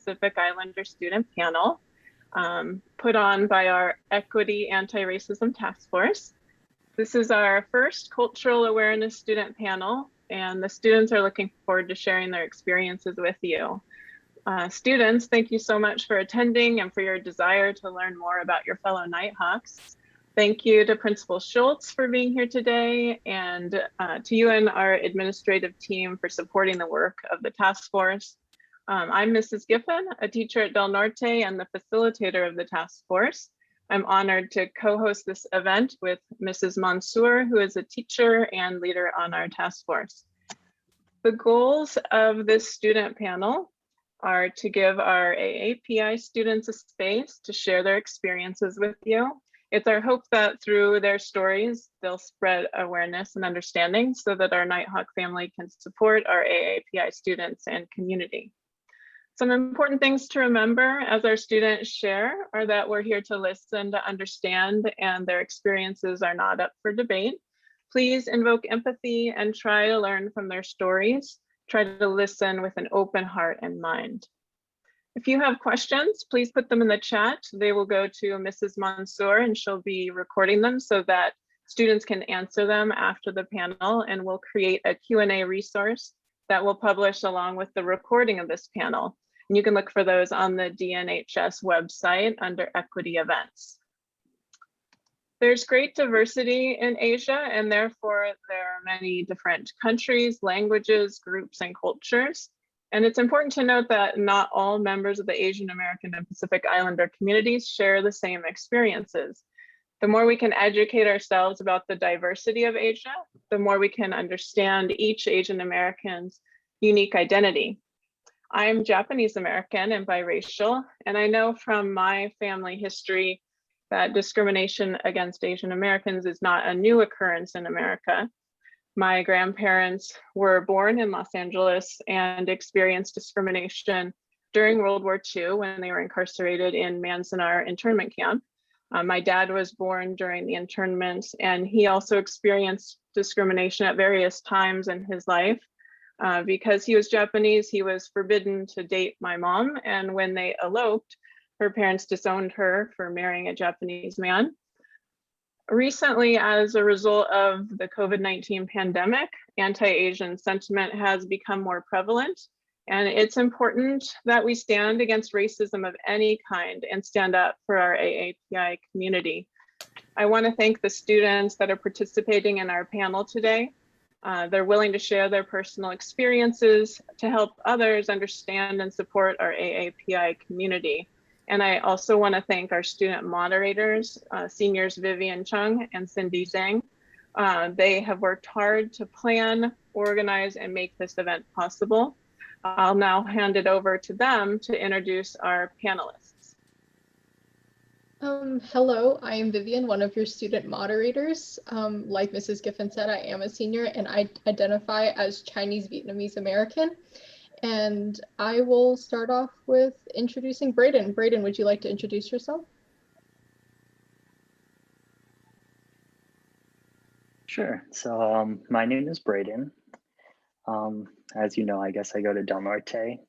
Pacific Islander Student Panel, put on by our Equity Anti-Racism Task Force. This is our first cultural awareness student panel, and the students are looking forward to sharing their experiences with you. Students, thank you so much for attending and for your desire to learn more about your fellow Nighthawks. Thank you to Principal Schultz for being here today, and to you and our administrative team for supporting the work of the task force. I'm Mrs. Giffen, a teacher at Del Norte and the facilitator of the task force. I'm honored to co-host this event with Mrs. Mansour, who is a teacher and leader on our task force. The goals of this student panel are to give our AAPI students a space to share their experiences with you. It's our hope that through their stories, they'll spread awareness and understanding so that our Nighthawk family can support our AAPI students and community. Some important things to remember as our students share are that we're here to listen, to understand, and their experiences are not up for debate. Please invoke empathy and try to learn from their stories. Try to listen with an open heart and mind. If you have questions, please put them in the chat. They will go to Mrs. Mansour and she'll be recording them so that students can answer them after the panel, and we'll create a Q&A resource that we'll publish along with the recording of this panel. And you can look for those on the DNHS website under Equity Events. There's great diversity in Asia, and therefore there are many different countries, languages, groups, and cultures. And it's important to note that not all members of the Asian American and Pacific Islander communities share the same experiences. The more we can educate ourselves about the diversity of Asia, the more we can understand each Asian American's unique identity. I'm Japanese American and biracial, and I know from my family history that discrimination against Asian Americans is not a new occurrence in America. My grandparents were born in Los Angeles and experienced discrimination during World War II when they were incarcerated in Manzanar internment camp. My dad was born during the internment, and he also experienced discrimination at various times in his life. Because he was Japanese, he was forbidden to date my mom, and when they eloped, her parents disowned her for marrying a Japanese man. Recently, as a result of the COVID-19 pandemic, anti-Asian sentiment has become more prevalent, and it's important that we stand against racism of any kind and stand up for our AAPI community. I want to thank the students that are participating in our panel today. They're willing to share their personal experiences to help others understand and support our AAPI community. And I also want to thank our student moderators, seniors Vivian Chung and Cindy Zhang. They have worked hard to plan, organize, and make this event possible. I'll now hand it over to them to introduce our panelists. Hello, I am Vivian, one of your student moderators. Like Mrs. Giffen said, I am a senior and I identify as Chinese Vietnamese American. And I will start off with introducing Braden. Braden, would you like to introduce yourself? Sure. So my name is Braden. As you know, I guess I go to Del Norte.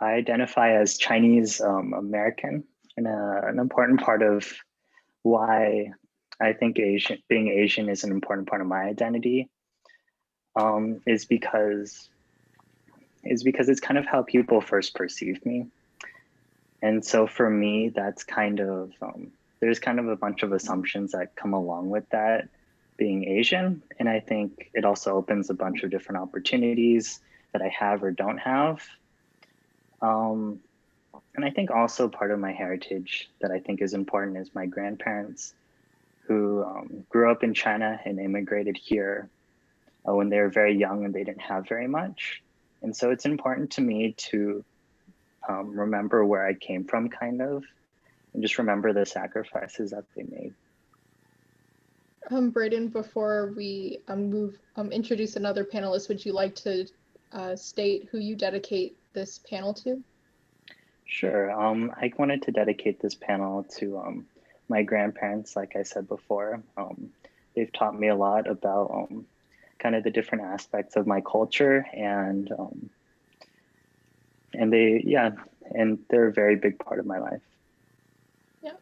I identify as Chinese American, and an important part of why I think being Asian is an important part of my identity is because it's kind of how people first perceive me. And so for me, that's kind of, there's kind of a bunch of assumptions that come along with that being Asian. And I think it also opens a bunch of different opportunities that I have or don't have. And I think also part of my heritage that I think is important is my grandparents who grew up in China and immigrated here when they were very young and they didn't have very much. And so it's important to me to remember where I came from, kind of, and just remember the sacrifices that they made. Braden, before we introduce another panelist, would you like to state who you dedicate this panel to? Sure. I wanted to dedicate this panel to my grandparents, like I said before. They've taught me a lot about kind of the different aspects of my culture, and and they're a very big part of my life. Yeah.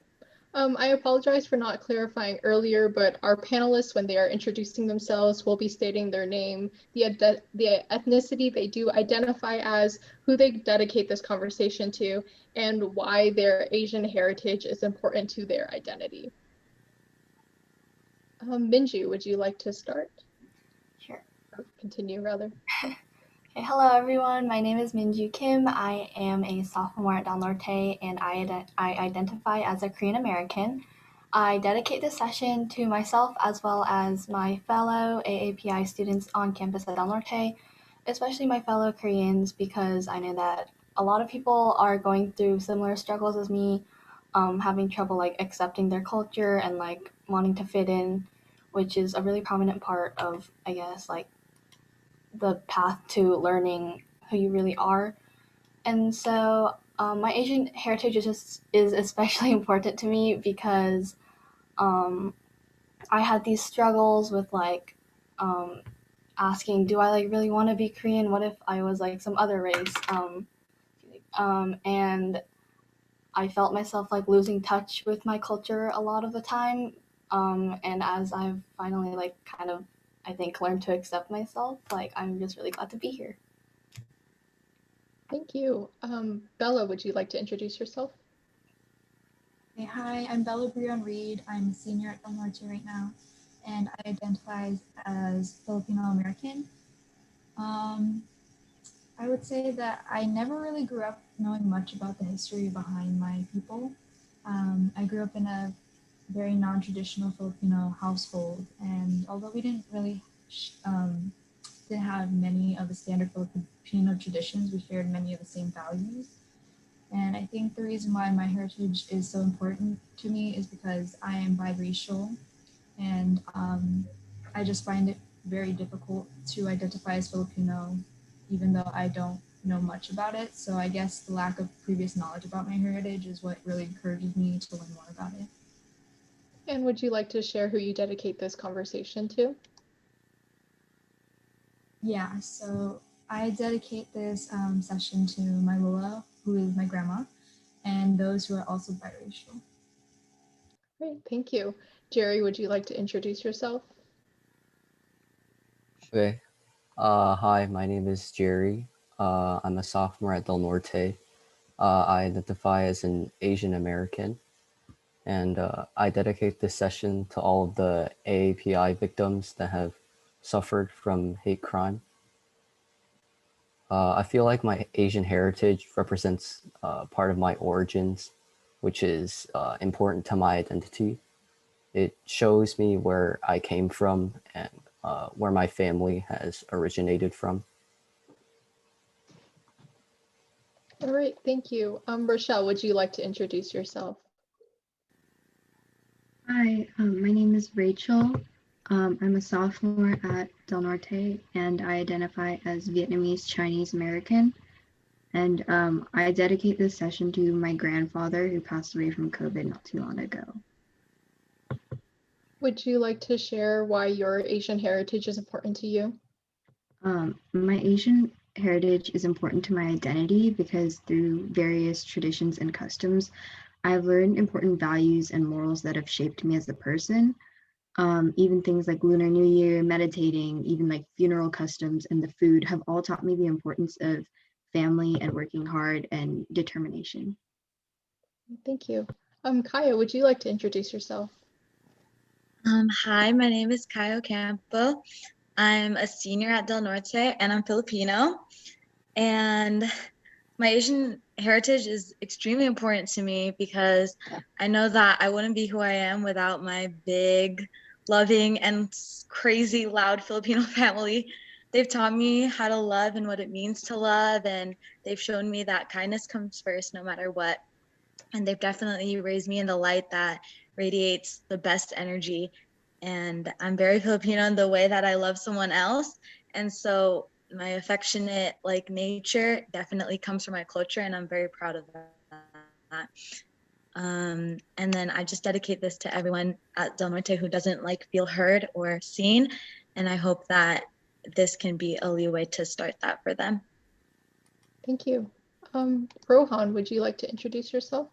I apologize for not clarifying earlier, but our panelists, when they are introducing themselves, will be stating their name, the ethnicity they do identify as, who they dedicate this conversation to, and why their Asian heritage is important to their identity. Minju, would you like to start? Sure. Or continue, rather. Okay, hello everyone. My name is Minju Kim. I am a sophomore at Del Norte, and I identify as a Korean American. I dedicate this session to myself as well as my fellow AAPI students on campus at Del Norte, especially my fellow Koreans, because I know that a lot of people are going through similar struggles as me, having trouble like accepting their culture and like wanting to fit in, which is a really prominent part of, I guess, like the path to learning who you really are. And so my Asian heritage is especially important to me because I had these struggles with like asking, do I like really want to be Korean? What if I was like some other race? And I felt myself like losing touch with my culture a lot of the time. And as I've finally like kind of, I think, learned to accept myself, like I'm just really glad to be here. Thank you. Bella, would you like to introduce yourself? Hey, hi, I'm Bella Brion Reed. I'm a senior at Del Norte right now, and I identify as Filipino American. I would say that I never really grew up knowing much about the history behind my people. I grew up in a very non-traditional Filipino household, and although we didn't really didn't have many of the standard Filipino traditions, we shared many of the same values. And I think the reason why my heritage is so important to me is because I am biracial, and I just find it very difficult to identify as Filipino, even though I don't know much about it. So I guess the lack of previous knowledge about my heritage is what really encourages me to learn more about it. And would you like to share who you dedicate this conversation to? Yeah, so I dedicate this session to my Lola, who is my grandma, and those who are also biracial. Great, thank you. Jerry, would you like to introduce yourself? Okay. Hi, my name is Jerry. I'm a sophomore at Del Norte. I identify as an Asian American, and I dedicate this session to all of the AAPI victims that have suffered from hate crime. I feel like my Asian heritage represents part of my origins, which is important to my identity. It shows me where I came from and where my family has originated from. All right, thank you. Rochelle, would you like to introduce yourself? Hi, my name is Rachel. I'm a sophomore at Del Norte, and I identify as Vietnamese Chinese American. And I dedicate this session to my grandfather who passed away from COVID not too long ago. Would you like to share why your Asian heritage is important to you? My Asian heritage is important to my identity because through various traditions and customs, I've learned important values and morals that have shaped me as a person. Even things like Lunar New Year, meditating, even like funeral customs and the food have all taught me the importance of family and working hard and determination. Thank you. Kaya, would you like to introduce yourself? Hi, my name is Kaya Campo. I'm a senior at Del Norte and I'm Filipino. And my Asian heritage is extremely important to me because I know that I wouldn't be who I am without my big, loving, and crazy loud Filipino family. They've taught me how to love and what it means to love, and they've shown me that kindness comes first no matter what. And they've definitely raised me in the light that radiates the best energy. And I'm very Filipino in the way that I love someone else. And so my affectionate like nature definitely comes from my culture, and I'm very proud of that. And then I just dedicate this to everyone at Del Norte who doesn't like feel heard or seen. And I hope that this can be a leeway to start that for them. Thank you. Rohan, would you like to introduce yourself?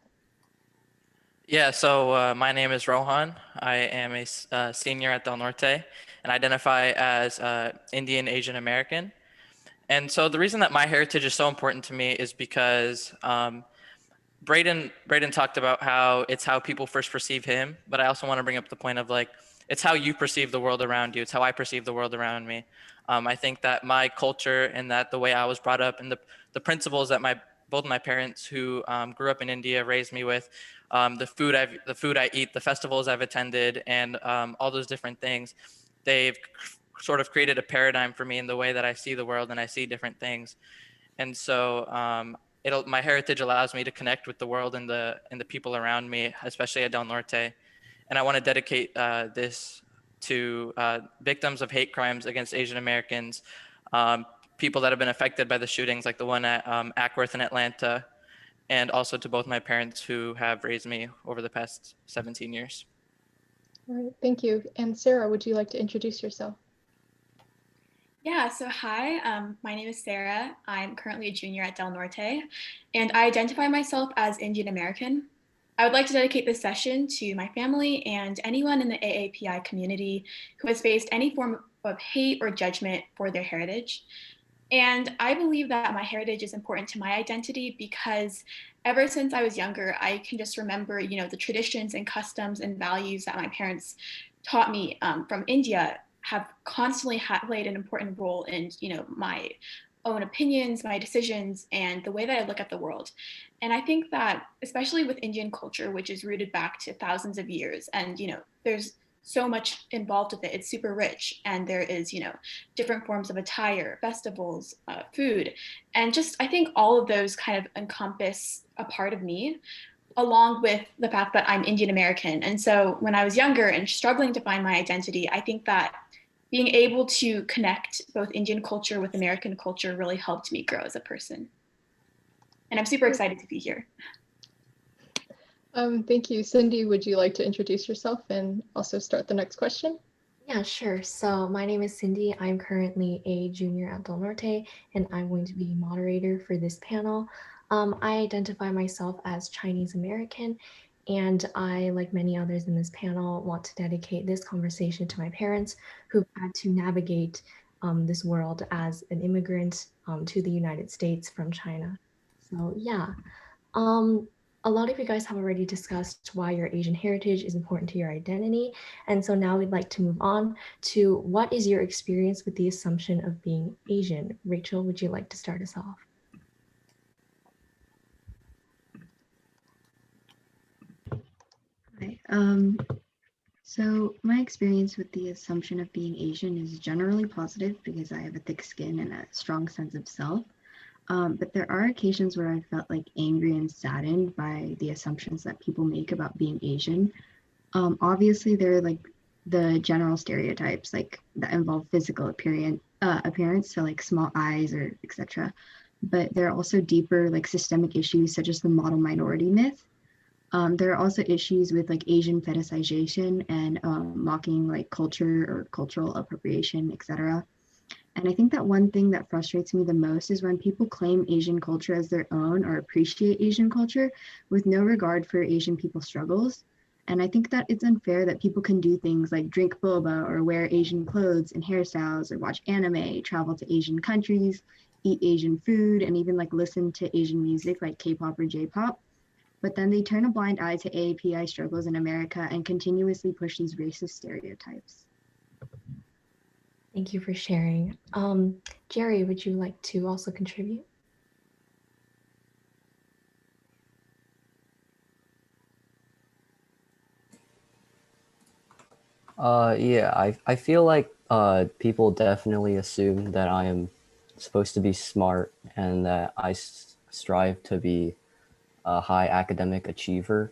Yeah, so my name is Rohan. I am a senior at Del Norte and identify as Indian Asian American. And so the reason that my heritage is so important to me is because Braden talked about how it's how people first perceive him, but I also want to bring up the point of like it's how you perceive the world around you. It's how I perceive the world around me. I think that my culture and that the way I was brought up and the principles that both my parents who grew up in India raised me with, the food I eat, the festivals I've attended, and all those different things, they've sort of created a paradigm for me in the way that I see the world and I see different things. And so my heritage allows me to connect with the world and the people around me, especially at Del Norte. And I want to dedicate this to victims of hate crimes against Asian Americans, people that have been affected by the shootings like the one at Ackworth in Atlanta, and also to both my parents who have raised me over the past 17 years. All right, thank you. And Sarah, would you like to introduce yourself? Yeah, so hi, my name is Sarah. I'm currently a junior at Del Norte, and I identify myself as Indian American. I would like to dedicate this session to my family and anyone in the AAPI community who has faced any form of hate or judgment for their heritage. And I believe that my heritage is important to my identity because ever since I was younger, I can just remember, the traditions and customs and values that my parents taught me from India have constantly played an important role in, my own opinions, my decisions, and the way that I look at the world. And I think that, especially with Indian culture, which is rooted back to thousands of years, and, there's so much involved with it. It's super rich. And there is, different forms of attire, festivals, food. And just, I think all of those kind of encompass a part of me, along with the fact that I'm Indian American. And so when I was younger and struggling to find my identity, I think that being able to connect both Indian culture with American culture really helped me grow as a person. And I'm super excited to be here. Thank you. Cindy, would you like to introduce yourself and also start the next question? Yeah, sure. So my name is Cindy. I'm currently a junior at Del Norte, and I'm going to be moderator for this panel. I identify myself as Chinese American, and I, like many others in this panel, want to dedicate this conversation to my parents who've had to navigate this world as an immigrant to the United States from China. So yeah. A lot of you guys have already discussed why your Asian heritage is important to your identity. And so now we'd like to move on to what is your experience with the assumption of being Asian? Rachel, would you like to start us off? Hi. So my experience with the assumption of being Asian is generally positive because I have a thick skin and a strong sense of self. But there are occasions where I felt like angry and saddened by the assumptions that people make about being Asian. Obviously, there are like the general stereotypes like that involve physical appearance, so like small eyes or etc. But there are also deeper like systemic issues such as the model minority myth. There are also issues with like Asian fetishization and mocking like culture or cultural appropriation, etc. And I think that one thing that frustrates me the most is when people claim Asian culture as their own or appreciate Asian culture with no regard for Asian people's struggles. And I think that it's unfair that people can do things like drink boba or wear Asian clothes and hairstyles or watch anime, travel to Asian countries, eat Asian food, and even like listen to Asian music like K-pop or J-pop. But then they turn a blind eye to AAPI struggles in America and continuously push these racist stereotypes. Thank you for sharing. Jerry, would you like to also contribute? Yeah, I feel like people definitely assume that I am supposed to be smart and that I strive to be a high academic achiever.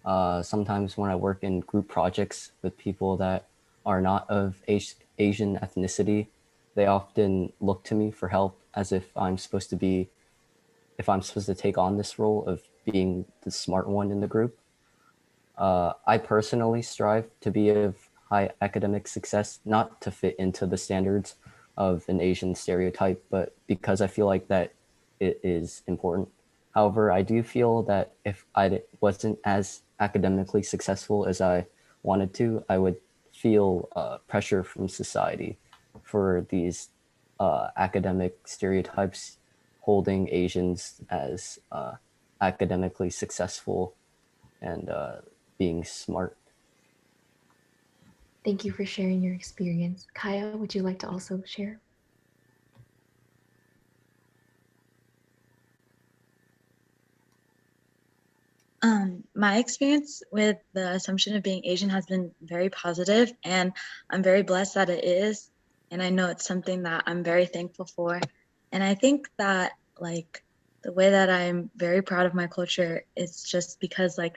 Sometimes when I work in group projects with people that are not of Asian ethnicity, they often look to me for help as if I'm supposed to take on this role of being the smart one in the group. I personally strive to be of high academic success, not to fit into the standards of an Asian stereotype, but because I feel like that it is important. However, I do feel that if I wasn't as academically successful as I wanted to, I would feel pressure from society for these academic stereotypes holding Asians as academically successful and being smart. Thank you for sharing your experience. Kaya, would you like to also share? My experience with the assumption of being Asian has been very positive, and I'm very blessed that it is. And I know it's something that I'm very thankful for. And I think that like the way that I'm very proud of my culture is just because like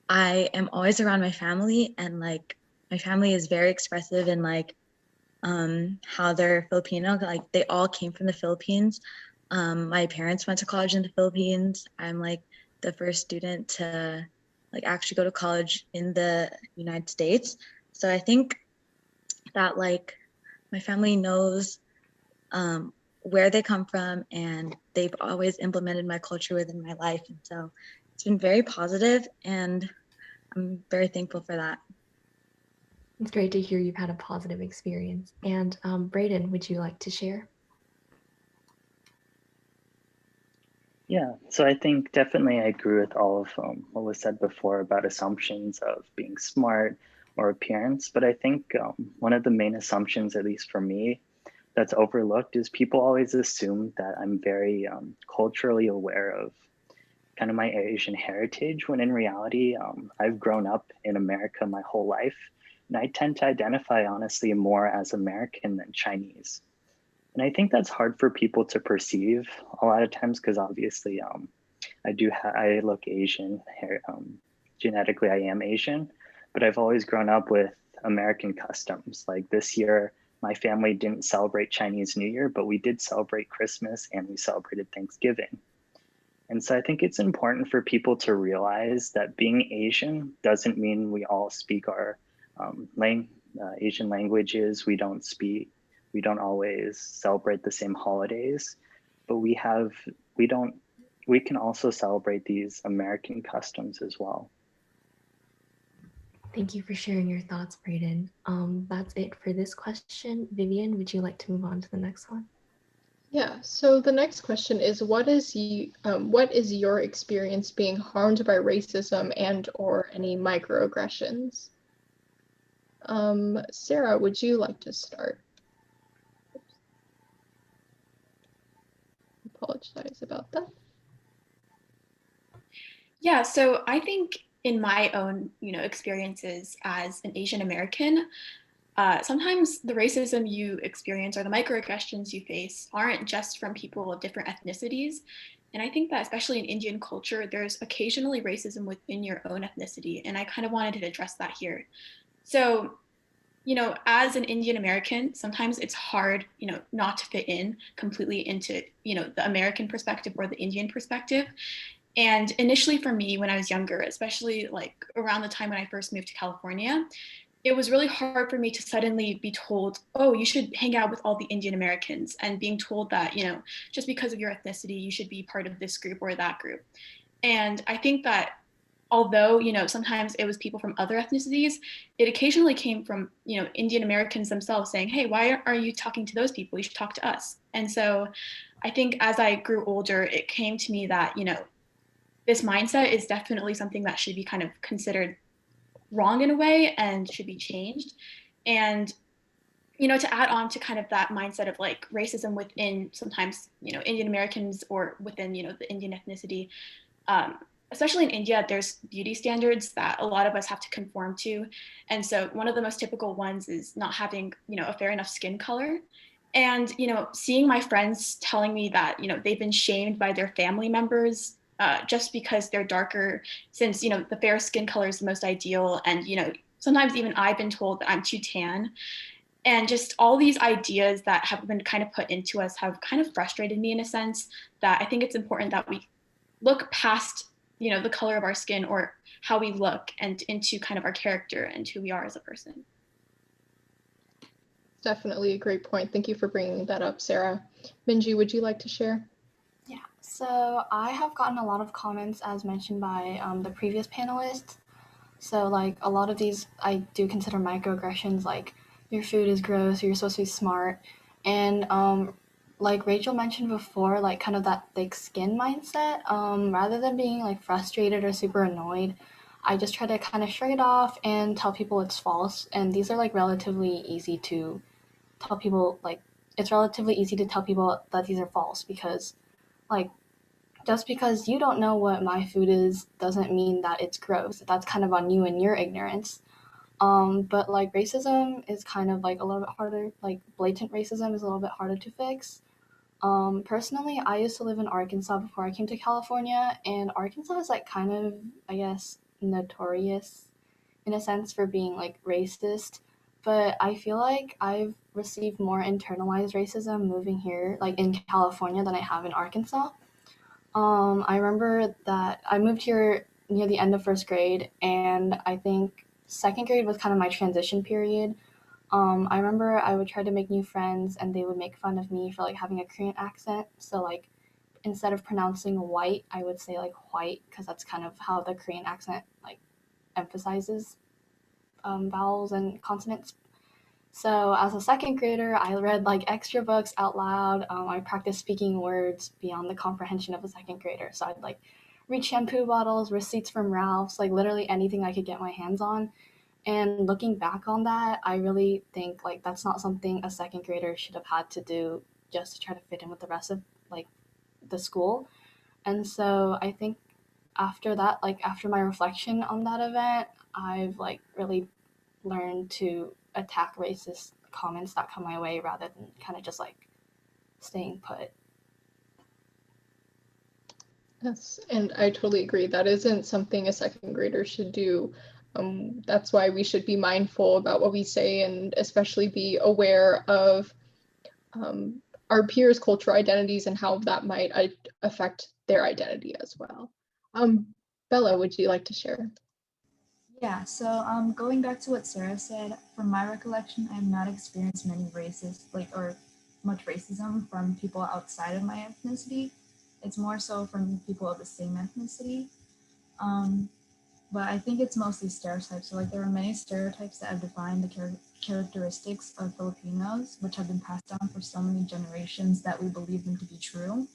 I am always around my family, and like my family is very expressive in like how they're Filipino. Like they all came from the Philippines. My parents went to college in the Philippines. I'm like the first student to like actually go to college in the United States. So I think that like my family knows where they come from, and they've always implemented my culture within my life. And so it's been very positive, and I'm very thankful for that. It's great to hear you've had a positive experience. And Brayden, would you like to share? Yeah, so I think definitely I agree with all of what was said before about assumptions of being smart or appearance. But I think one of the main assumptions, at least for me, that's overlooked is people always assume that I'm very culturally aware of kind of my Asian heritage, when in reality, I've grown up in America my whole life. And I tend to identify honestly more as American than Chinese. And I think that's hard for people to perceive a lot of times because obviously I look Asian, genetically I am Asian, but I've always grown up with American customs. Like this year, my family didn't celebrate Chinese New Year, but we did celebrate Christmas and we celebrated Thanksgiving. And so I think it's important for people to realize that being Asian doesn't mean we all speak our Asian languages. We don't always celebrate the same holidays, but we can also celebrate these American customs as well. Thank you for sharing your thoughts, Brayden. That's it for this question. Vivian, would you like to move on to the next one? Yeah, so the next question is, what is your experience being harmed by racism and or any microaggressions? Sarah, would you like to start? Apologize about that. Yeah, so I think in my own, experiences as an Asian American, sometimes the racism you experience or the microaggressions you face aren't just from people of different ethnicities. And I think that especially in Indian culture, there's occasionally racism within your own ethnicity. And I kind of wanted to address that here. So, as an Indian American, sometimes it's hard, not to fit in completely into, the American perspective or the Indian perspective. And initially for me, when I was younger, especially like around the time when I first moved to California, it was really hard for me to suddenly be told, oh, you should hang out with all the Indian Americans, and being told that, just because of your ethnicity, you should be part of this group or that group. And I think that although, sometimes it was people from other ethnicities, it occasionally came from, Indian Americans themselves saying, hey, why are you talking to those people? You should talk to us. And so I think as I grew older, it came to me that, this mindset is definitely something that should be kind of considered wrong in a way and should be changed. And to add on to kind of that mindset of like racism within sometimes Indian Americans or within the Indian ethnicity, especially in India, there's beauty standards that a lot of us have to conform to. And so one of the most typical ones is not having a fair enough skin color. And seeing my friends telling me that they've been shamed by their family members just because they're darker, since the fair skin color is the most ideal. And sometimes even I've been told that I'm too tan. And just all these ideas that have been kind of put into us have kind of frustrated me in a sense, that I think it's important that we look past the color of our skin or how we look and into kind of our character and who we are as a person. Definitely a great point. Thank you for bringing that up, Sarah. Minji, would you like to share? Yeah, so I have gotten a lot of comments as mentioned by the previous panelists. So like a lot of these I do consider microaggressions, like your food is gross or you're supposed to be smart. And like Rachel mentioned before, like kind of that thick skin mindset, rather than being like frustrated or super annoyed, I just try to kind of shrug it off and tell people it's false. And these are like relatively easy to tell people, like it's relatively easy to tell people that these are false because like just because you don't know what my food is doesn't mean that it's gross. That's kind of on you and your ignorance. But like racism is kind of like a little bit harder. Like blatant racism is a little bit harder to fix. Personally, I used to live in Arkansas before I came to California, and Arkansas is like kind of, I guess, notorious in a sense for being like racist. But I feel like I've received more internalized racism moving here, like in California, than I have in Arkansas. I remember that I moved here near the end of first grade, and I think second grade was kind of my transition period. I remember I would try to make new friends, and they would make fun of me for like having a Korean accent. So like instead of pronouncing white, I would say like white because that's kind of how the Korean accent like emphasizes vowels and consonants. So as a second grader, I read like extra books out loud. I practiced speaking words beyond the comprehension of a second grader. So I'd like read shampoo bottles, receipts from Ralph's, like literally anything I could get my hands on. And looking back on that, I really think like that's not something a second grader should have had to do just to try to fit in with the rest of like the school. And so I think after that, like after my reflection on that event, I've like really learn to attack racist comments that come my way rather than kind of just like staying put. Yes, and I totally agree. That isn't something a second grader should do. That's why we should be mindful about what we say and especially be aware of our peers' cultural identities and how that might affect their identity as well. Bella, would you like to share? Yeah, so going back to what Sarah said, from my recollection, I have not experienced many racist, or much racism from people outside of my ethnicity. It's more so from people of the same ethnicity. But I think it's mostly stereotypes. So like there are many stereotypes that have defined the characteristics of Filipinos, which have been passed down for so many generations that we believe them to be true.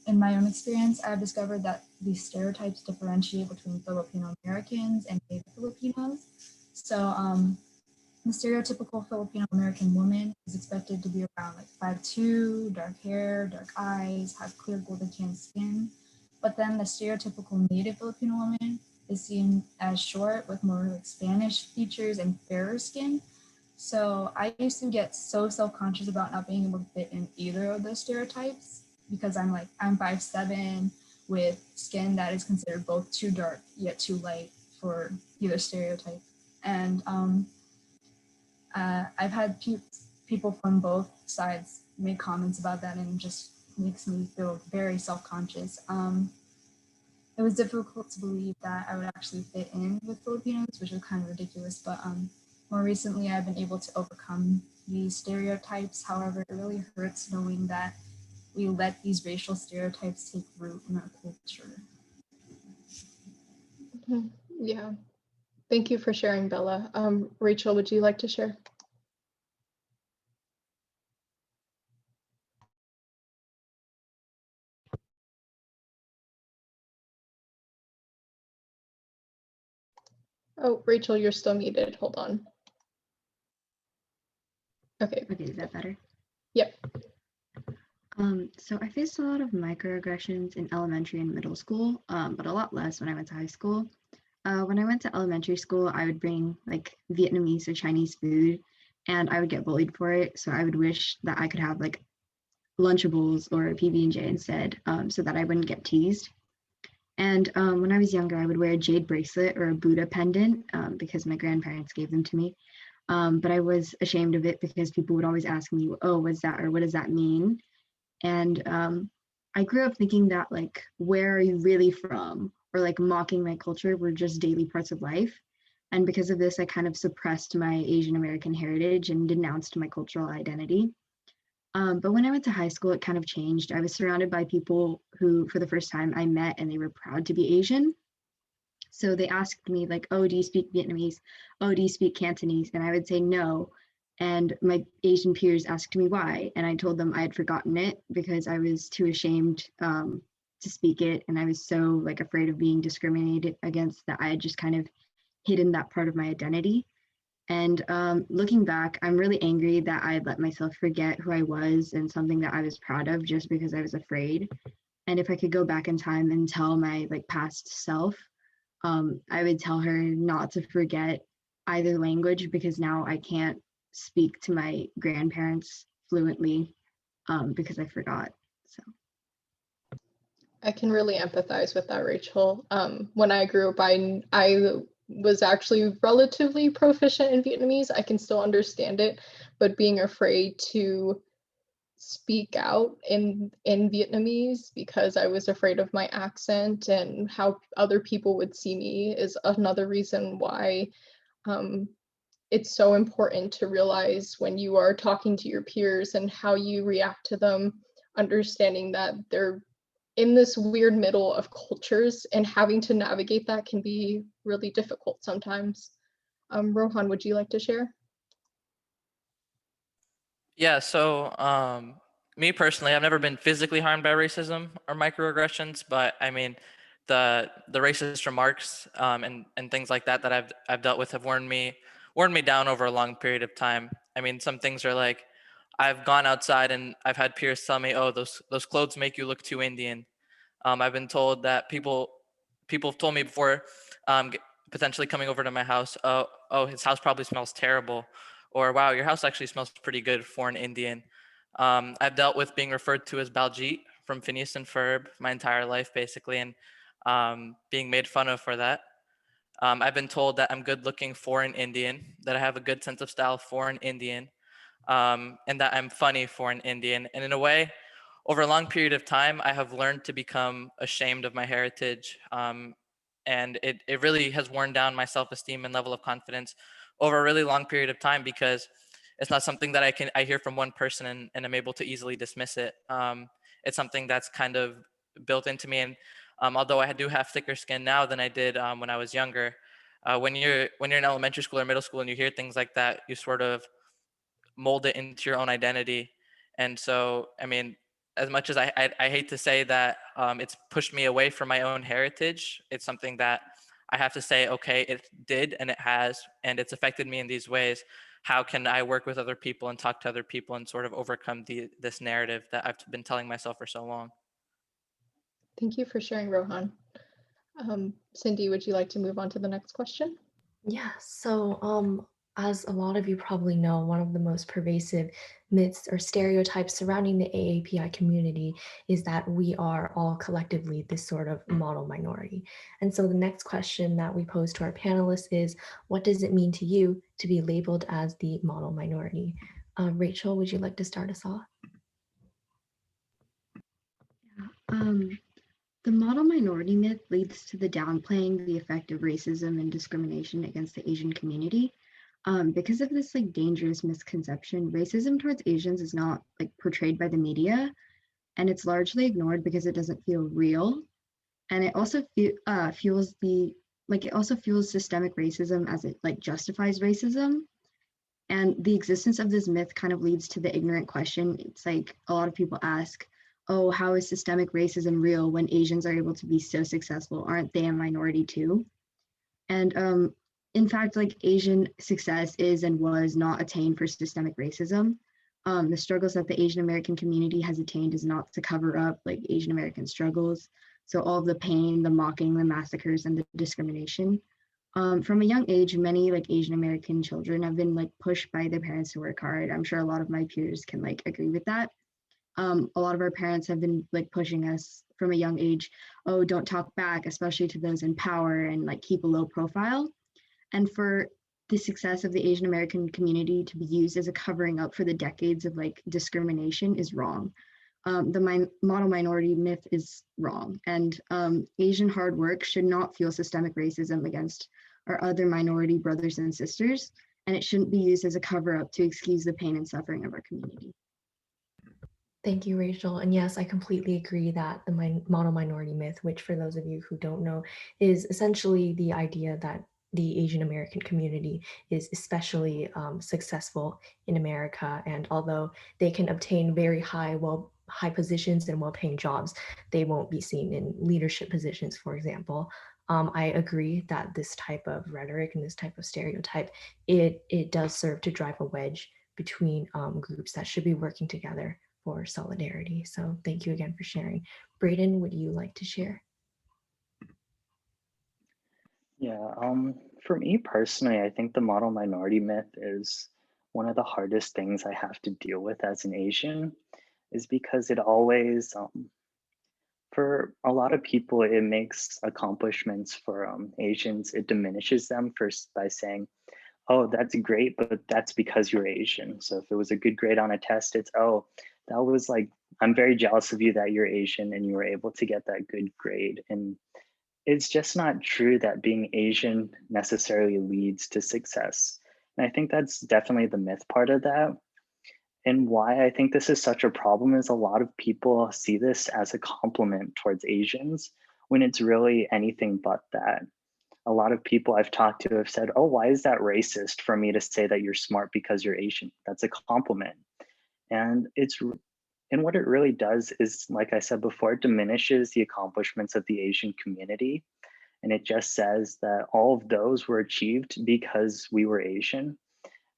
In my own experience, I've discovered that these stereotypes differentiate between Filipino Americans and native Filipinos. So the stereotypical Filipino American woman is expected to be around like 5'2", dark hair, dark eyes, have clear golden tan skin. But then the stereotypical native Filipino woman is seen as short with more like Spanish features and fairer skin. So I used to get so self-conscious about not being able to fit in either of those stereotypes because I'm 5'7" with skin that is considered both too dark yet too light for either stereotype. And I've had people from both sides make comments about that, and it just makes me feel very self-conscious. It was difficult to believe that I would actually fit in with Filipinos, which was kind of ridiculous, but more recently I've been able to overcome these stereotypes. However, it really hurts knowing that we let these racial stereotypes take root in our culture. Yeah, thank you for sharing, Bella. Rachel, would you like to share? Oh, Rachel, you're still muted. Hold on. Okay. Okay, is that better? Yep. So I faced a lot of microaggressions in elementary and middle school, but a lot less when I went to high school. When I went to elementary school, I would bring like Vietnamese or Chinese food, and I would get bullied for it. So I would wish that I could have like Lunchables or PB&J instead, so that I wouldn't get teased. And when I was younger, I would wear a jade bracelet or a Buddha pendant because my grandparents gave them to me. But I was ashamed of it because people would always ask me, oh, what's that? Or what does that mean? And I grew up thinking that like, where are you really from? Or like mocking my culture were just daily parts of life. And because of this, I kind of suppressed my Asian American heritage and denounced my cultural identity. But when I went to high school, it kind of changed. I was surrounded by people who, for the first time, I met and they were proud to be Asian. So they asked me like, oh, do you speak Vietnamese? Oh, do you speak Cantonese? And I would say no. And my Asian peers asked me why. And I told them I had forgotten it because I was too ashamed to speak it. And I was so like afraid of being discriminated against that I had just kind of hidden that part of my identity. And looking back, I'm really angry that I let myself forget who I was and something that I was proud of just because I was afraid. And if I could go back in time and tell my like past self, I would tell her not to forget either language because now I can't speak to my grandparents fluently because I forgot. So I can really empathize with that, Rachel. When I grew up, I was actually relatively proficient in Vietnamese. I can still understand it, but being afraid to speak out in Vietnamese because I was afraid of my accent and how other people would see me is another reason why it's so important to realize when you are talking to your peers and how you react to them, understanding that they're in this weird middle of cultures and having to navigate that can be really difficult sometimes. Rohan, would you like to share? Yeah, so me personally, I've never been physically harmed by racism or microaggressions, but I mean, the racist remarks and things like that I've dealt with have worn me down over a long period of time. I mean, some things are like, I've gone outside and I've had peers tell me, "Oh, those clothes make you look too Indian." I've been told that people have told me before, potentially coming over to my house, oh, his house probably smells terrible, or wow, your house actually smells pretty good for an Indian. I've dealt with being referred to as Baljeet from Phineas and Ferb my entire life, basically, and being made fun of for that. I've been told that I'm good looking for an Indian, that I have a good sense of style for an Indian, and that I'm funny for an Indian. And in a way, over a long period of time, I have learned to become ashamed of my heritage. And it really has worn down my self-esteem and level of confidence over a really long period of time because it's not something that I hear from one person and I'm able to easily dismiss it. It's something that's kind of built into me. And although I do have thicker skin now than I did when I was younger, when you're in elementary school or middle school and you hear things like that, you sort of mold it into your own identity. And so, I mean, as much as I hate to say that it's pushed me away from my own heritage, it's something that I have to say, okay, it did and it has, and it's affected me in these ways. How can I work with other people and talk to other people and sort of overcome this narrative that I've been telling myself for so long? Thank you for sharing, Rohan. Cindy, would you like to move on to the next question? Yeah, so as a lot of you probably know, one of the most pervasive myths or stereotypes surrounding the AAPI community is that we are all collectively this sort of model minority. And so the next question that we pose to our panelists is, what does it mean to you to be labeled as the model minority? Rachel, would you like to start us off? The model minority myth leads to the downplaying the effect of racism and discrimination against the Asian community. Because of this like dangerous misconception, racism towards Asians is not like portrayed by the media, and it's largely ignored because it doesn't feel real, and it also fuels systemic racism as it like justifies racism. And the existence of this myth kind of leads to the ignorant question. It's like a lot of people ask, oh, how is systemic racism real when Asians are able to be so successful? Aren't they a minority too? And in fact, like Asian success is and was not attained for systemic racism. The struggles that the Asian American community has attained is not to cover up like Asian American struggles. So all of the pain, the mocking, the massacres, and the discrimination. From a young age, many like Asian American children have been like pushed by their parents to work hard. I'm sure a lot of my peers can like agree with that. A lot of our parents have been like pushing us from a young age, oh, don't talk back, especially to those in power, and like keep a low profile. And for the success of the Asian American community to be used as a covering up for the decades of like discrimination is wrong. The model minority myth is wrong, and Asian hard work should not fuel systemic racism against our other minority brothers and sisters, and it shouldn't be used as a cover up to excuse the pain and suffering of our community. Thank you, Rachel. And yes, I completely agree that the model minority myth, which for those of you who don't know, is essentially the idea that the Asian American community is especially successful in America. And although they can obtain very high positions and well-paying jobs, they won't be seen in leadership positions, for example. I agree that this type of rhetoric and this type of stereotype, it does serve to drive a wedge between groups that should be working together for solidarity. So thank you again for sharing. Braden, would you like to share? Yeah, for me personally, I think the model minority myth is one of the hardest things I have to deal with as an Asian, is because it always, for a lot of people, it makes accomplishments for Asians, it diminishes them first by saying, oh, that's great, but that's because you're Asian. So if it was a good grade on a test, it's, oh, that was like, I'm very jealous of you that you're Asian and you were able to get that good grade. And it's just not true that being Asian necessarily leads to success. And I think that's definitely the myth part of that. And why I think this is such a problem is a lot of people see this as a compliment towards Asians when it's really anything but that. A lot of people I've talked to have said, oh, why is that racist for me to say that you're smart because you're Asian? That's a compliment. And and what it really does is, like I said before, it diminishes the accomplishments of the Asian community. And it just says that all of those were achieved because we were Asian.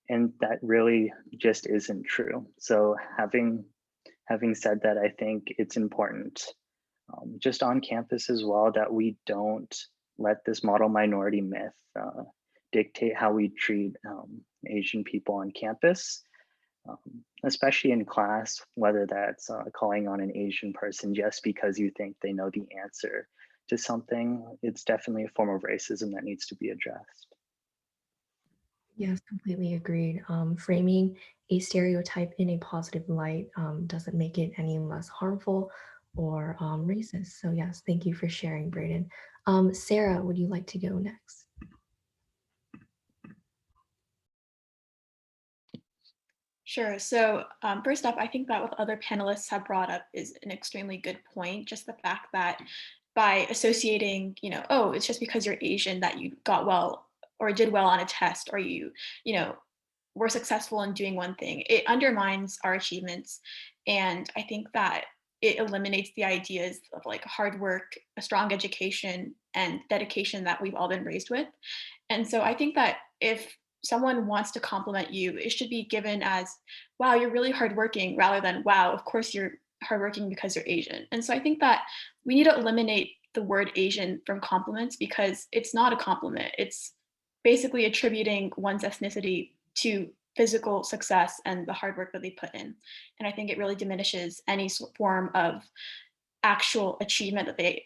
And that really just isn't true. So having said that, I think it's important just on campus as well that we don't let this model minority myth dictate how we treat Asian people on campus, especially in class, whether that's calling on an Asian person just because you think they know the answer to something. It's definitely a form of racism that needs to be addressed. Yes, completely agreed. Framing a stereotype in a positive light doesn't make it any less harmful or racist. So yes, thank you for sharing, Braden. Sarah, would you like to go next? Sure. So first up, I think that what other panelists have brought up is an extremely good point. Just the fact that by associating, oh, it's just because you're Asian that you got well or did well on a test, or were successful in doing one thing, it undermines our achievements. And I think that it eliminates the ideas of like hard work, a strong education, and dedication that we've all been raised with. And so I think that if someone wants to compliment you, it should be given as, wow, you're really hardworking, rather than, wow, of course you're hardworking because you're Asian. And so I think that we need to eliminate the word Asian from compliments, because it's not a compliment. It's basically attributing one's ethnicity to physical success and the hard work that they put in. And I think it really diminishes any form of actual achievement that they,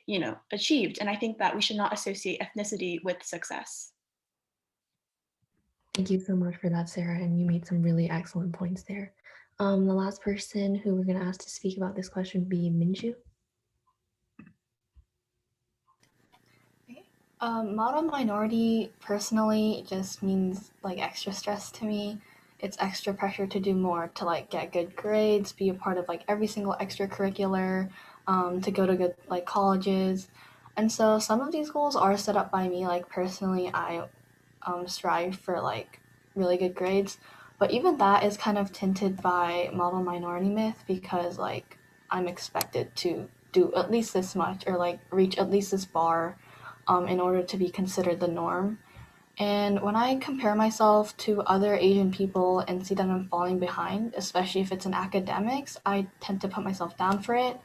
achieved. And I think that we should not associate ethnicity with success. Thank you so much for that, Sarah, and you made some really excellent points there. The last person who we're going to ask to speak about this question would be Minju. Model minority personally just means like extra stress to me. It's extra pressure to do more, to like get good grades, be a part of like every single extracurricular, to go to good like colleges. And so some of these goals are set up by me. Like personally, I strive for like really good grades, but even that is kind of tinted by model minority myth, because like I'm expected to do at least this much or like reach at least this bar in order to be considered the norm. And when I compare myself to other Asian people and see that I'm falling behind, especially if it's in academics, I tend to put myself down for it.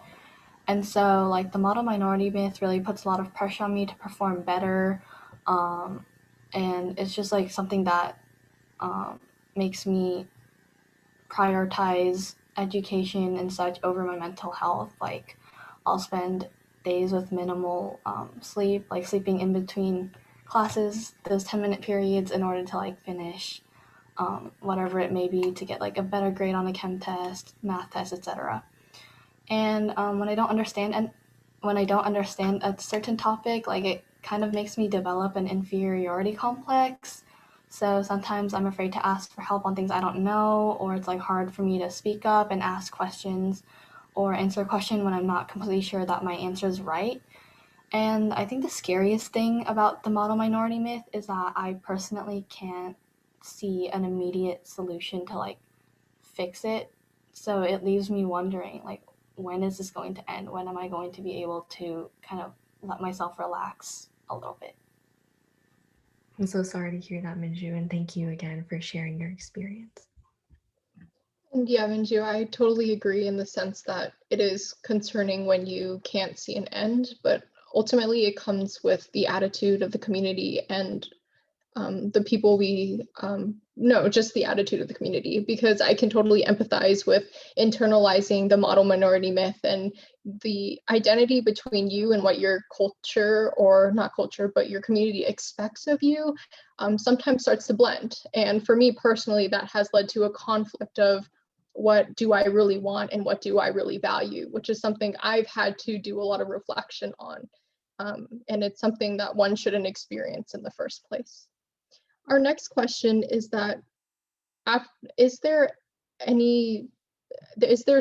And so, like, the model minority myth really puts a lot of pressure on me to perform better. And it's just like something that makes me prioritize education and such over my mental health. Like, I'll spend days with minimal sleep, like sleeping in between classes, those 10-minute periods, in order to like finish whatever it may be to get like a better grade on a chem test, math test, etc. And when I don't understand a certain topic, like it kind of makes me develop an inferiority complex. So sometimes I'm afraid to ask for help on things I don't know, or it's like hard for me to speak up and ask questions or answer a question when I'm not completely sure that my answer is right. And I think the scariest thing about the model minority myth is that I personally can't see an immediate solution to like fix it. So it leaves me wondering, like, when is this going to end? When am I going to be able to kind of let myself relax a little bit? I'm so sorry to hear that, Minju, and thank you again for sharing your experience. Yeah, Minju, I totally agree in the sense that it is concerning when you can't see an end, but ultimately it comes with the attitude of the community and the people we know, just the attitude of the community, because I can totally empathize with internalizing the model minority myth and the identity between you and what your culture, or not culture, but your community expects of you sometimes starts to blend. And for me personally, that has led to a conflict of what do I really want and what do I really value, which is something I've had to do a lot of reflection on. And it's something that one shouldn't experience in the first place. Our next question is that, is there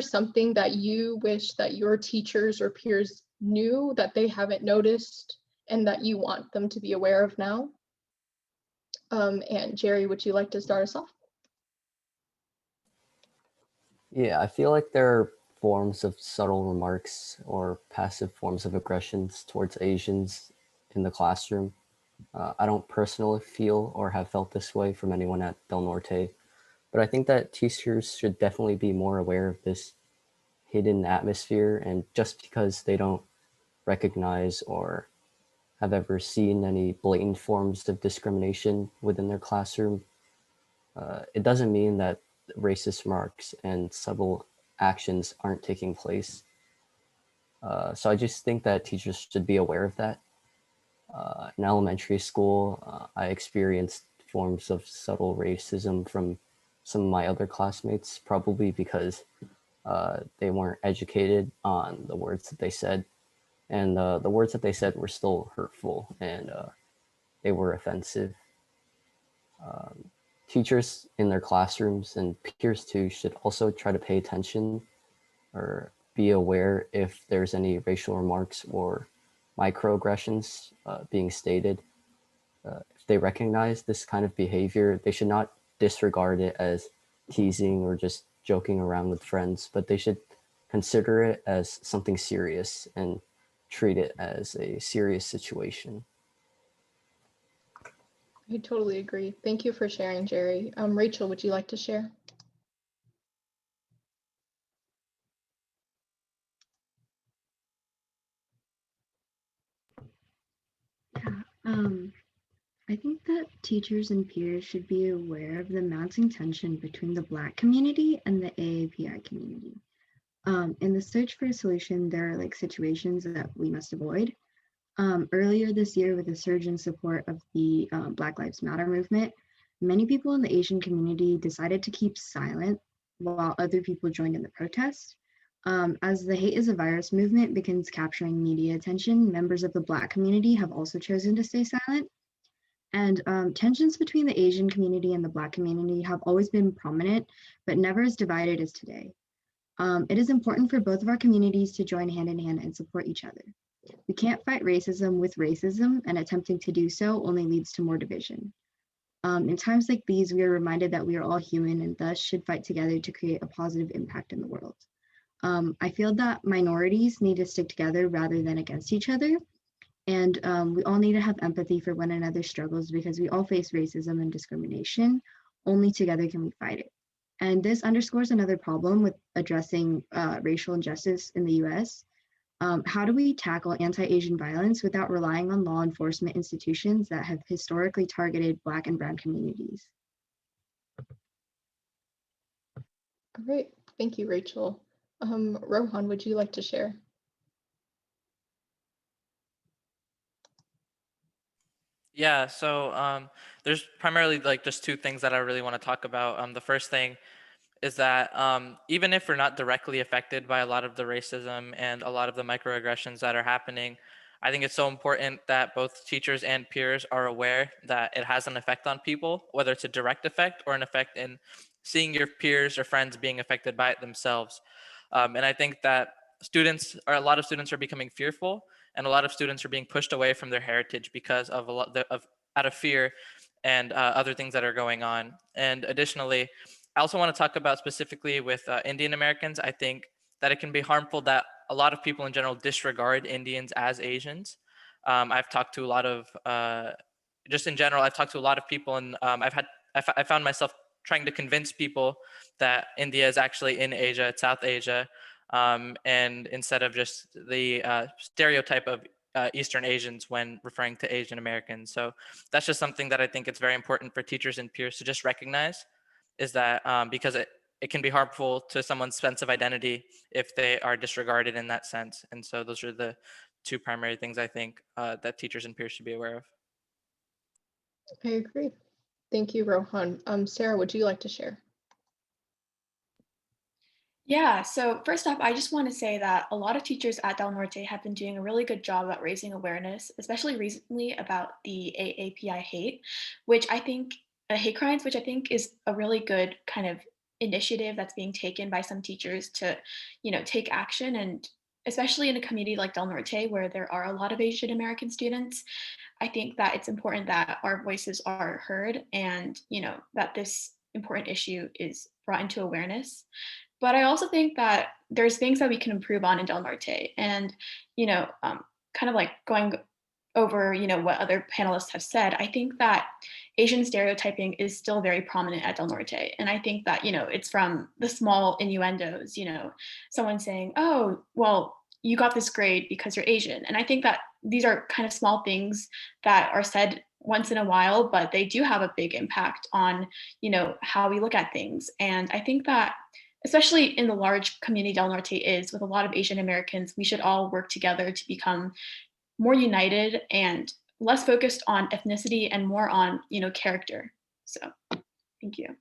something that you wish that your teachers or peers knew that they haven't noticed and that you want them to be aware of now? And Jerry, would you like to start us off? Yeah, I feel like there are forms of subtle remarks or passive forms of aggressions towards Asians in the classroom. I don't personally feel or have felt this way from anyone at Del Norte, but I think that teachers should definitely be more aware of this hidden atmosphere, and just because they don't recognize or have ever seen any blatant forms of discrimination within their classroom, it doesn't mean that racist remarks and subtle actions aren't taking place. So I just think that teachers should be aware of that. In elementary school, I experienced forms of subtle racism from some of my other classmates, probably because they weren't educated on the words that they said. And the words that they said were still hurtful, and they were offensive. Teachers in their classrooms and peers too should also try to pay attention or be aware if there's any racial remarks or microaggressions being stated. If they recognize this kind of behavior, they should not disregard it as teasing or just joking around with friends, but they should consider it as something serious and treat it as a serious situation. I totally agree. Thank you for sharing, Jerry. Rachel, would you like to share? Yeah, I think that teachers and peers should be aware of the mounting tension between the Black community and the AAPI community. In the search for a solution, there are like situations that we must avoid. Earlier this year, with the surge in support of the Black Lives Matter movement, many people in the Asian community decided to keep silent while other people joined in the protest. As the Hate is a Virus movement begins capturing media attention, members of the Black community have also chosen to stay silent. And tensions between the Asian community and the Black community have always been prominent, but never as divided as today. It is important for both of our communities to join hand in hand and support each other. We can't fight racism with racism, and attempting to do so only leads to more division. In times like these, we are reminded that we are all human and thus should fight together to create a positive impact in the world. I feel that minorities need to stick together rather than against each other. And we all need to have empathy for one another's struggles because we all face racism and discrimination. Only together can we fight it. And this underscores another problem with addressing racial injustice in the US. How do we tackle anti-Asian violence without relying on law enforcement institutions that have historically targeted Black and Brown communities? Great, thank you, Rachel. Rohan, would you like to share? Yeah, so there's primarily like just two things that I really want to talk about. The first thing is that even if we're not directly affected by a lot of the racism and a lot of the microaggressions that are happening, I think it's so important that both teachers and peers are aware that it has an effect on people, whether it's a direct effect or an effect in seeing your peers or friends being affected by it themselves. And I think that a lot of students are becoming fearful, and a lot of students are being pushed away from their heritage because of out of fear and other things that are going on. And additionally, I also want to talk about specifically with Indian Americans. I think that it can be harmful that a lot of people in general disregard Indians as Asians. I've talked to a lot of, just in general, I've talked to a lot of people, and I found myself trying to convince people that India is actually in Asia, it's South Asia, and instead of just the stereotype of Eastern Asians when referring to Asian Americans. So that's just something that I think it's very important for teachers and peers to just recognize, is that because it can be harmful to someone's sense of identity if they are disregarded in that sense. And so those are the two primary things I think that teachers and peers should be aware of. I agree. Thank you, Rohan. Sarah, would you like to share? Yeah, so first off, I just want to say that a lot of teachers at Del Norte have been doing a really good job at raising awareness, especially recently about the AAPI hate crimes, which I think is a really good kind of initiative that's being taken by some teachers to, take action. And especially in a community like Del Norte, where there are a lot of Asian American students, I think that it's important that our voices are heard and, that this important issue is brought into awareness. But I also think that there's things that we can improve on in Del Norte, and kind of like going over what other panelists have said. I think that Asian stereotyping is still very prominent at Del Norte, and I think that it's from the small innuendos. Someone saying, "Oh, well, you got this grade because you're Asian," and I think that these are kind of small things that are said once in a while, but they do have a big impact on how we look at things. And I think that especially in the large community Del Norte is, with a lot of Asian Americans, we should all work together to become more united and less focused on ethnicity and more on, character. So thank you.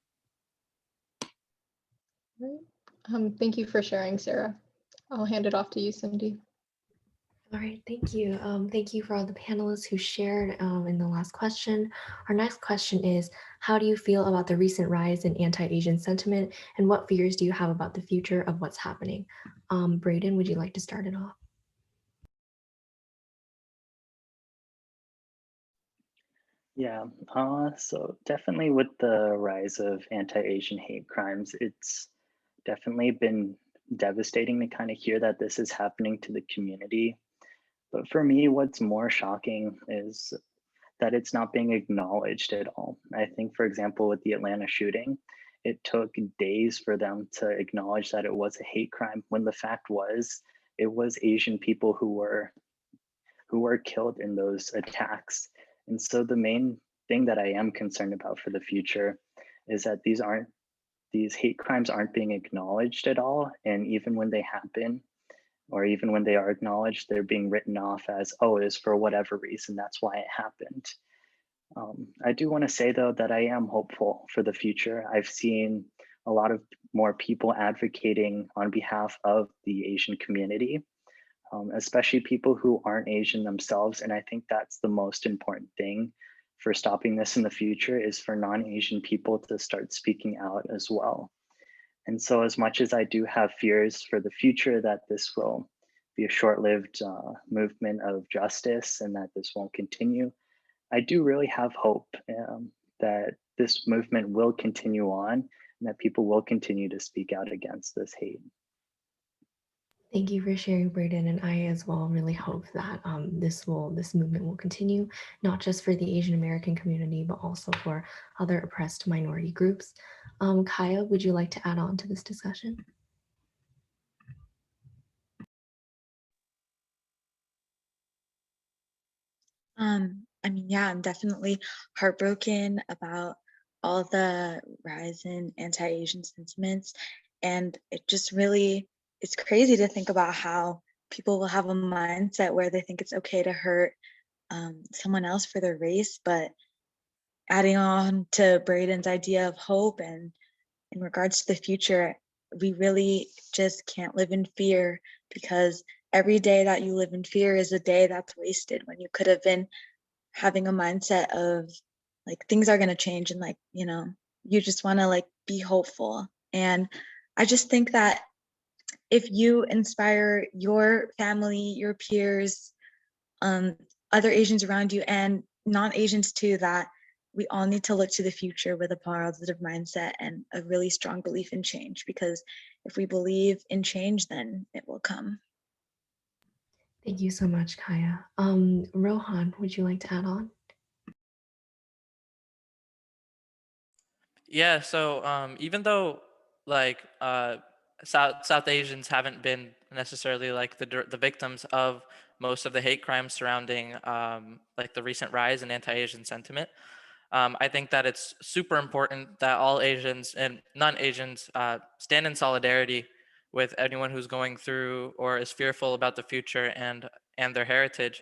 Thank you for sharing, Sarah. I'll hand it off to you, Cindy. All right, thank you. Thank you for all the panelists who shared in the last question. Our next question is, how do you feel about the recent rise in anti-Asian sentiment, and what fears do you have about the future of what's happening? Braden, would you like to start it off? Yeah, so definitely with the rise of anti-Asian hate crimes, it's definitely been devastating to kind of hear that this is happening to the community. But for me, what's more shocking is that it's not being acknowledged at all. I think, for example, with the Atlanta shooting, it took days for them to acknowledge that it was a hate crime, when the fact was it was Asian people who were killed in those attacks. And so the main thing that I am concerned about for the future is that these hate crimes aren't being acknowledged at all. And even when they happen, or even when they are acknowledged, they're being written off as, oh, it is for whatever reason, that's why it happened. I do want to say, though, that I am hopeful for the future. I've seen a lot of more people advocating on behalf of the Asian community, especially people who aren't Asian themselves. And I think that's the most important thing for stopping this in the future, is for non-Asian people to start speaking out as well. And so as much as I do have fears for the future that this will be a short-lived movement of justice and that this won't continue, I do really have hope that this movement will continue on and that people will continue to speak out against this hate. Thank you for sharing, Braden, and I as well really hope that this movement will continue, not just for the Asian American community, but also for other oppressed minority groups. Kaya, would you like to add on to this discussion? I mean, yeah, I'm definitely heartbroken about all the rise in anti-Asian sentiments. And it just really, it's crazy to think about how people will have a mindset where they think it's okay to hurt someone else for their race. But adding on to Braden's idea of hope and in regards to the future, we really just can't live in fear, because every day that you live in fear is a day that's wasted, when you could have been having a mindset of like things are going to change, and like, you just want to like be hopeful. And I just think that if you inspire your family, your peers, other Asians around you, and non-Asians too, that we all need to look to the future with a positive mindset and a really strong belief in change, because if we believe in change, then it will come. Thank you so much, Kaya. Rohan, would you like to add on? Yeah, so even though like South Asians haven't been necessarily like the victims of most of the hate crimes surrounding like the recent rise in anti-Asian sentiment, I think that it's super important that all Asians and non-Asians stand in solidarity with anyone who's going through or is fearful about the future and their heritage.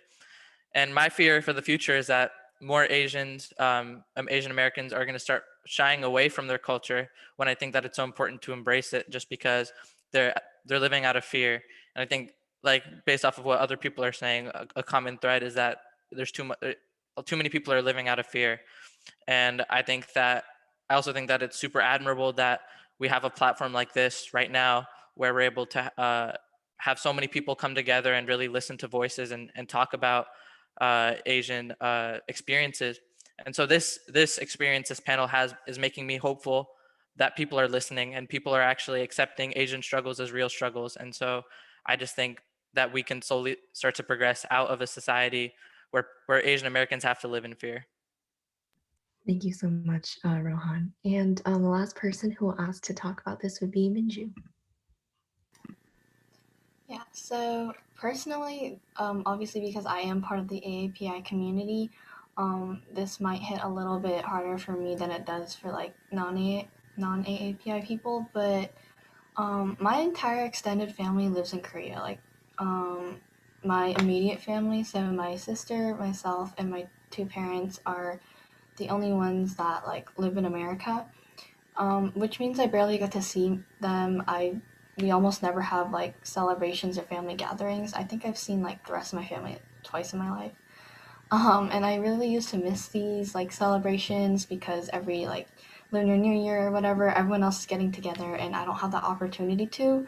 And my fear for the future is that more Asians, Asian Americans, are going to start shying away from their culture when I think that it's so important to embrace it, just because they're living out of fear. And I think, like based off of what other people are saying, a common thread is that there's too many people are living out of fear. And I also think that it's super admirable that we have a platform like this right now where we're able to have so many people come together and really listen to voices and talk about Asian experiences. And so this experience, this panel is making me hopeful that people are listening and people are actually accepting Asian struggles as real struggles. And so I just think that we can slowly start to progress out of a society where Asian Americans have to live in fear. Thank you so much, Rohan. And the last person who will ask to talk about this would be Minju. Yeah, so personally, obviously because I am part of the AAPI community, this might hit a little bit harder for me than it does for like non-AAPI people, but my entire extended family lives in Korea. Like my immediate family, so my sister, myself, and my two parents are the only ones that like live in America, which means I barely get to see them. We almost never have like celebrations or family gatherings. I think I've seen like the rest of my family twice in my life. And I really used to miss these like celebrations because every like Lunar New Year or whatever, everyone else is getting together and I don't have that opportunity to.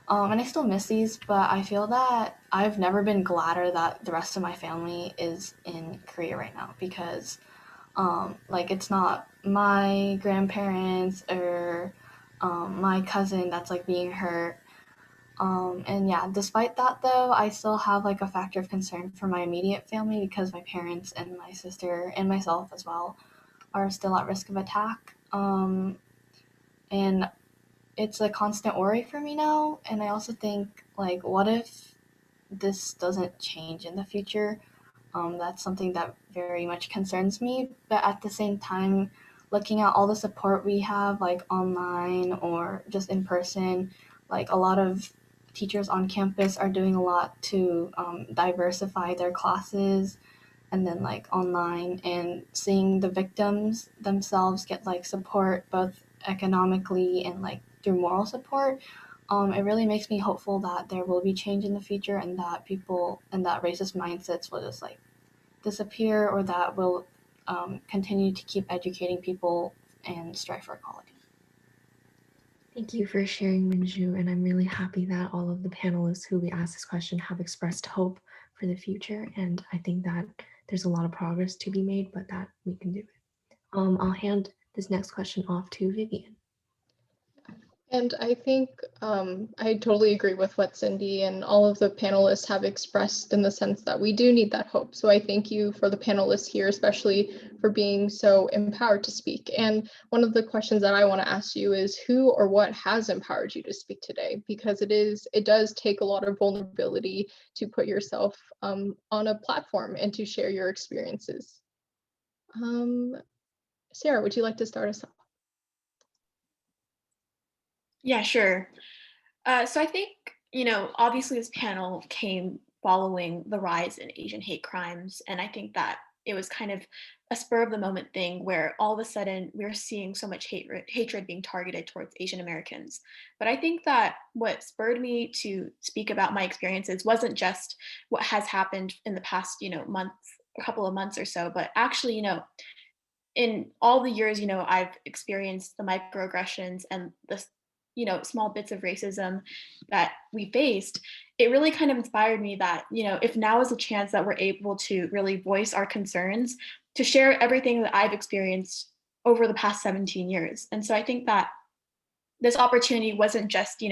And I still miss these, but I feel that I've never been gladder that the rest of my family is in Korea right now, because like it's not my grandparents or my cousin that's like being hurt. And yeah, despite that though, I still have like a factor of concern for my immediate family because my parents and my sister and myself as well are still at risk of attack. And it's a constant worry for me now. And I also think, like, what if this doesn't change in the future? That's something that very much concerns me. But at the same time, looking at all the support we have, like online or just in person, like a lot of teachers on campus are doing a lot to diversify their classes, and then like online, and seeing the victims themselves get like support both economically and like through moral support. It really makes me hopeful that there will be change in the future and that people and that racist mindsets will just like disappear, or that will continue to keep educating people and strive for equality. Thank you for sharing, Minju, and I'm really happy that all of the panelists who we asked this question have expressed hope for the future, and I think that there's a lot of progress to be made, but that we can do it. I'll hand this next question off to Vivian. And I think I totally agree with what Cindy and all of the panelists have expressed, in the sense that we do need that hope. So I thank you for the panelists here, especially for being so empowered to speak. And one of the questions that I want to ask you is, who or what has empowered you to speak today? Because it does take a lot of vulnerability to put yourself on a platform and to share your experiences. Sarah, would you like to start us off? Yeah, sure. So I think, obviously this panel came following the rise in Asian hate crimes. And I think that it was kind of a spur of the moment thing where all of a sudden we're seeing so much hatred being targeted towards Asian Americans. But I think that what spurred me to speak about my experiences wasn't just what has happened in the past, a couple of months or so, but actually, in all the years, I've experienced the microaggressions and the small bits of racism that we faced, it really kind of inspired me that, if now is a chance that we're able to really voice our concerns, to share everything that I've experienced over the past 17 years. And so I think that this opportunity wasn't just,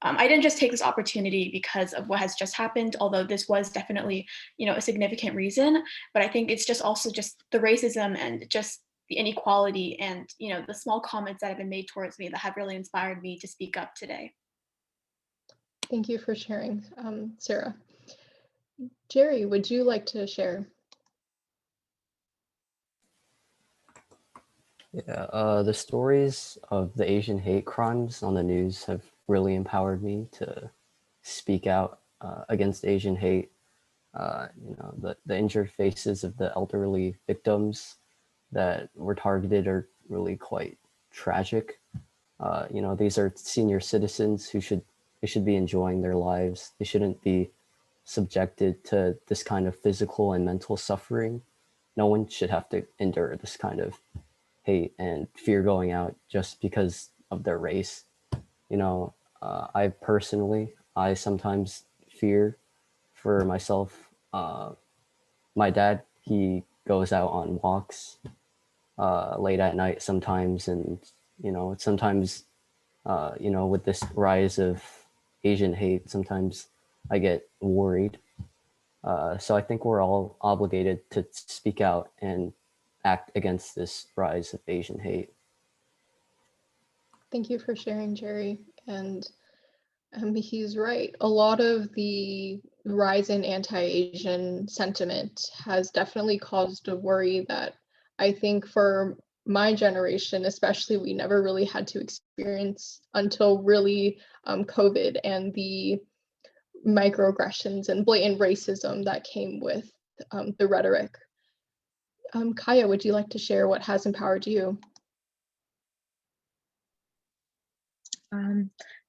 I didn't just take this opportunity because of what has just happened, although this was definitely, a significant reason. But I think it's just also just the racism and just the inequality and, the small comments that have been made towards me that have really inspired me to speak up today. Thank you for sharing, Sarah. Jerry, would you like to share? Yeah, the stories of the Asian hate crimes on the news have really empowered me to speak out against Asian hate. The injured faces of the elderly victims that were targeted are really quite tragic. These are senior citizens who should be enjoying their lives. They shouldn't be subjected to this kind of physical and mental suffering. No one should have to endure this kind of hate and fear going out just because of their race. I sometimes fear for myself. My dad, he goes out on walks late at night sometimes, and sometimes with this rise of Asian hate, sometimes I get worried. So I think we're all obligated to speak out and act against this rise of Asian hate. Thank you for sharing, Jerry. And he's right. A lot of the rise in anti-Asian sentiment has definitely caused a worry that I think for my generation, especially, we never really had to experience until really COVID and the microaggressions and blatant racism that came with the rhetoric. Kaya, would you like to share what has empowered you?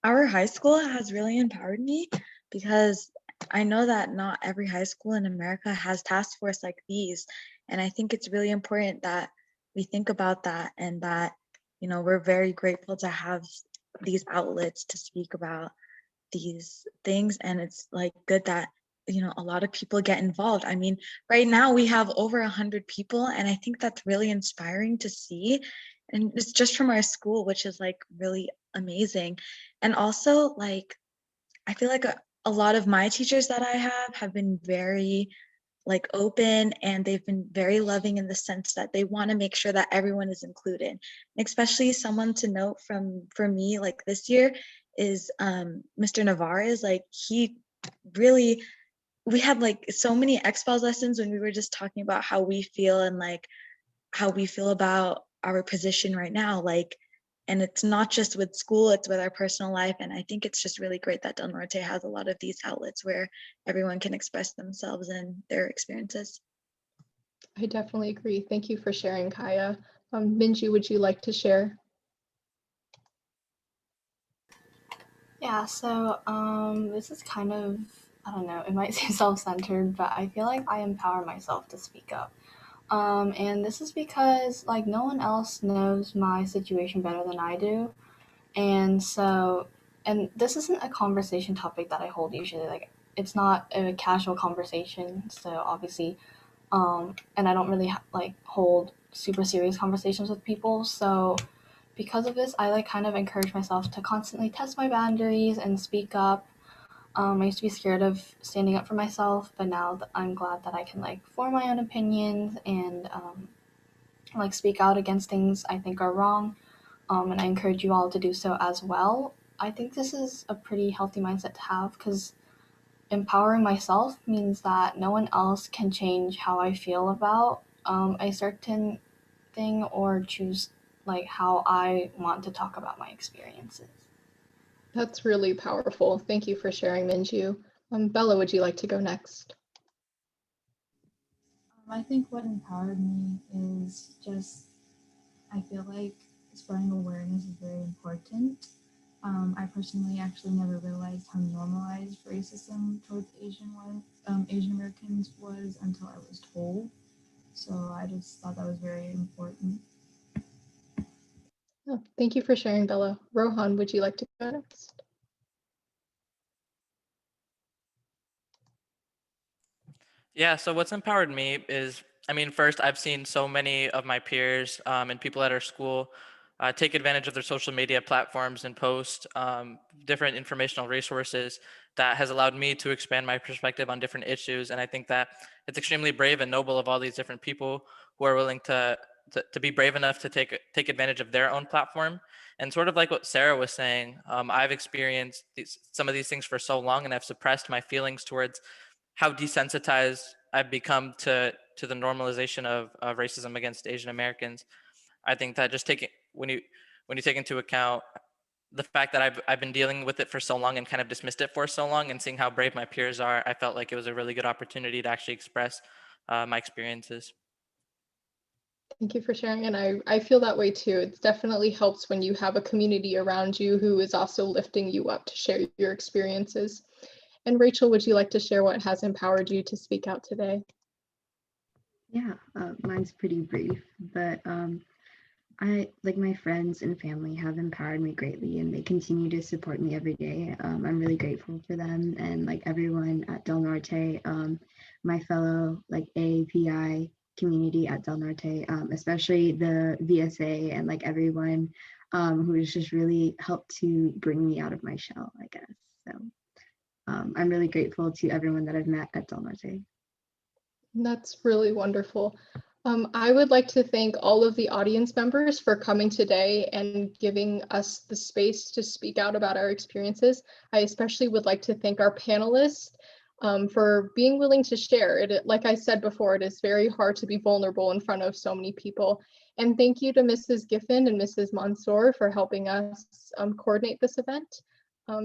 Our high school has really empowered me because I know that not every high school in America has task force like these. And I think it's really important that we think about that and that, we're very grateful to have these outlets to speak about these things. And it's like good that, a lot of people get involved. I mean, right now we have over 100 people, and I think that's really inspiring to see. And it's just from our school, which is like really amazing. And also, like, I feel like a lot of my teachers that I have been very like open, and they've been very loving in the sense that they want to make sure that everyone is included. And especially someone to note for me like this year is Mr. Navarez. Like, he really, we had like so many expos lessons when we were just talking about how we feel and like how we feel about our position right now, like, and it's not just with school, it's with our personal life. And I think it's just really great that Del Norte has a lot of these outlets where everyone can express themselves and their experiences. I definitely agree. Thank you for sharing, Kaya. Minji, would you like to share? Yeah, so this is kind of, I don't know, it might seem self-centered, but I feel like I empower myself to speak up. And this is because like no one else knows my situation better than I do. And so, and this isn't a conversation topic that I hold usually. Like, it's not a casual conversation. So obviously, and I don't really like hold super serious conversations with people. So because of this, I like kind of encourage myself to constantly test my boundaries and speak up. I used to be scared of standing up for myself, but now that I'm glad that I can like form my own opinions and like speak out against things I think are wrong. And I encourage you all to do so as well. I think this is a pretty healthy mindset to have because empowering myself means that no one else can change how I feel about a certain thing or choose like how I want to talk about my experiences. That's really powerful. Thank you for sharing, Minju. Bella, would you like to go next? I think what empowered me is just, I feel like spreading awareness is very important. I personally actually never realized how normalized racism towards Asian Americans was until I was told. So I just thought that was very important. Oh, thank you for sharing, Bella. Rohan, would you like to go next? Yeah, so what's empowered me is, I mean, first, I've seen so many of my peers and people at our school take advantage of their social media platforms and post different informational resources that has allowed me to expand my perspective on different issues. And I think that it's extremely brave and noble of all these different people who are willing to be brave enough to take advantage of their own platform. And sort of like what Sarah was saying, I've experienced some of these things for so long, and I've suppressed my feelings towards how desensitized I've become to the normalization of racism against Asian Americans. I think that just taking when you take into account the fact that I've been dealing with it for so long and kind of dismissed it for so long, and seeing how brave my peers are, I felt like it was a really good opportunity to actually express my experiences. Thank you for sharing, and I feel that way too. It definitely helps when you have a community around you who is also lifting you up to share your experiences. And Rachel, would you like to share what has empowered you to speak out today? Yeah, mine's pretty brief, but I like my friends and family have empowered me greatly, and they continue to support me every day. I'm really grateful for them, and like everyone at Del Norte, my fellow like AAPI community at Del Norte, especially the VSA and like everyone who has just really helped to bring me out of my shell, I guess. So I'm really grateful to everyone that I've met at Del Norte. That's really wonderful. I would like to thank all of the audience members for coming today and giving us the space to speak out about our experiences. I especially would like to thank our panelists for being willing to share. Like I said before, it is very hard to be vulnerable in front of so many people. And thank you to Mrs. Giffen and Mrs. Mansour for helping us coordinate this event.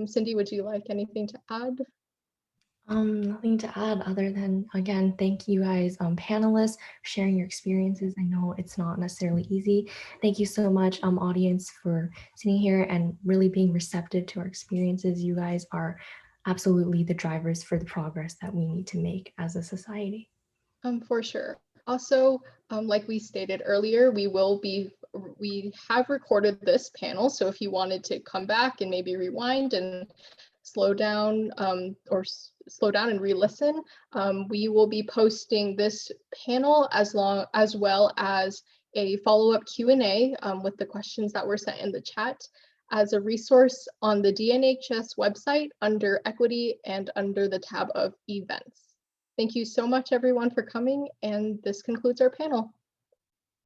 Cindy, would you like anything to add? Nothing to add other than, again, thank you guys, panelists, for sharing your experiences. I know it's not necessarily easy. Thank you so much, audience, for sitting here and really being receptive to our experiences. You guys are absolutely the drivers for the progress that we need to make as a society. For sure. Also, like we stated earlier, we have recorded this panel. So if you wanted to come back and maybe rewind and slow down slow down and re-listen, we will be posting this panel as well as a follow-up Q&A with the questions that were sent in the chat as a resource on the DNHS website under equity and under the tab of events. Thank you so much, everyone, for coming, and this concludes our panel.